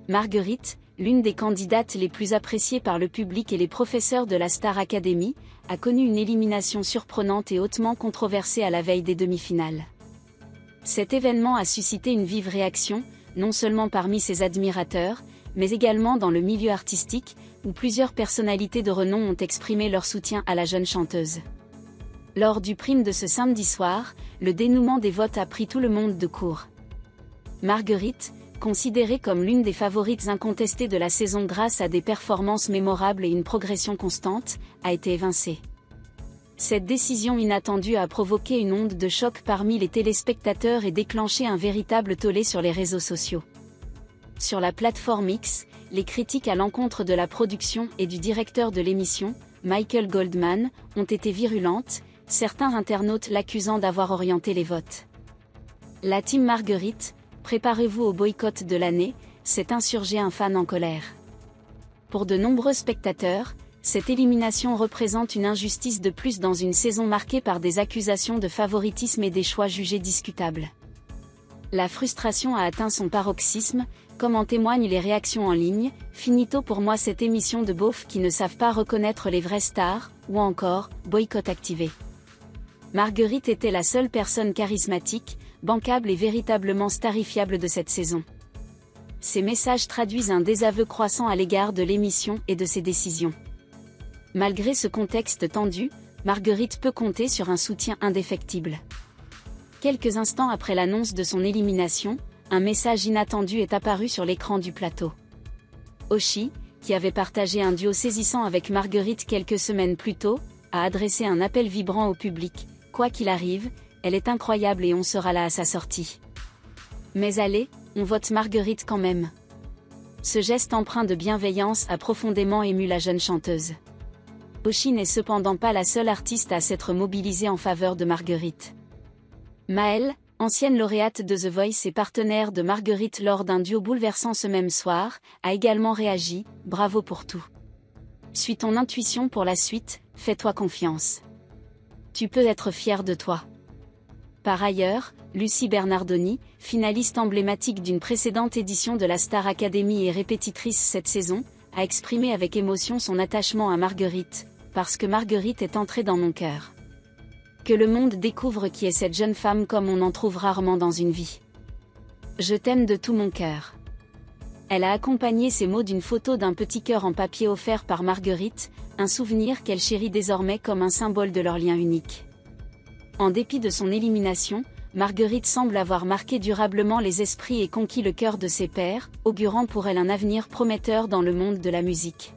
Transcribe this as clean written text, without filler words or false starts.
Marguerite, l'une des candidates les plus appréciées par le public et les professeurs de la Star Academy, a connu une élimination surprenante et hautement controversée à la veille des demi-finales. Cet événement a suscité une vive réaction, non seulement parmi ses admirateurs, mais également dans le milieu artistique, où plusieurs personnalités de renom ont exprimé leur soutien à la jeune chanteuse. Lors du prime de ce samedi soir, le dénouement des votes a pris tout le monde de court. Marguerite, considérée comme l'une des favorites incontestées de la saison grâce à des performances mémorables et une progression constante, a été évincée. Cette décision inattendue a provoqué une onde de choc parmi les téléspectateurs et déclenché un véritable tollé sur les réseaux sociaux. Sur la plateforme X, les critiques à l'encontre de la production et du directeur de l'émission, Michael Goldman, ont été virulentes, certains internautes l'accusant d'avoir orienté les votes. La team Marguerite, préparez-vous au boycott de l'année, s'est insurgé un fan en colère. Pour de nombreux spectateurs, cette élimination représente une injustice de plus dans une saison marquée par des accusations de favoritisme et des choix jugés discutables. La frustration a atteint son paroxysme, comme en témoignent les réactions en ligne, « Finito pour moi cette émission de beaufs qui ne savent pas reconnaître les vraies stars » ou encore « Boycott activé ». Marguerite était la seule personne charismatique, bancable et véritablement starifiable de cette saison. Ces messages traduisent un désaveu croissant à l'égard de l'émission et de ses décisions. Malgré ce contexte tendu, Marguerite peut compter sur un soutien indéfectible. Quelques instants après l'annonce de son élimination, un message inattendu est apparu sur l'écran du plateau. Oshi, qui avait partagé un duo saisissant avec Marguerite quelques semaines plus tôt, a adressé un appel vibrant au public. Quoi qu'il arrive, elle est incroyable et on sera là à sa sortie. Mais allez, on vote Marguerite quand même. Ce geste empreint de bienveillance a profondément ému la jeune chanteuse. Oshi n'est cependant pas la seule artiste à s'être mobilisée en faveur de Marguerite. Maëlle, ancienne lauréate de The Voice et partenaire de Marguerite lors d'un duo bouleversant ce même soir, a également réagi, « Bravo pour tout. Suis ton intuition pour la suite, fais-toi confiance. Tu peux être fière de toi. » Par ailleurs, Lucie Bernardoni, finaliste emblématique d'une précédente édition de la Star Academy et répétitrice cette saison, a exprimé avec émotion son attachement à Marguerite, « Parce que Marguerite est entrée dans mon cœur. Que le monde découvre qui est cette jeune femme comme on en trouve rarement dans une vie. Je t'aime de tout mon cœur. » Elle a accompagné ces mots d'une photo d'un petit cœur en papier offert par Marguerite, un souvenir qu'elle chérit désormais comme un symbole de leur lien unique. En dépit de son élimination, Marguerite semble avoir marqué durablement les esprits et conquis le cœur de ses pairs, augurant pour elle un avenir prometteur dans le monde de la musique.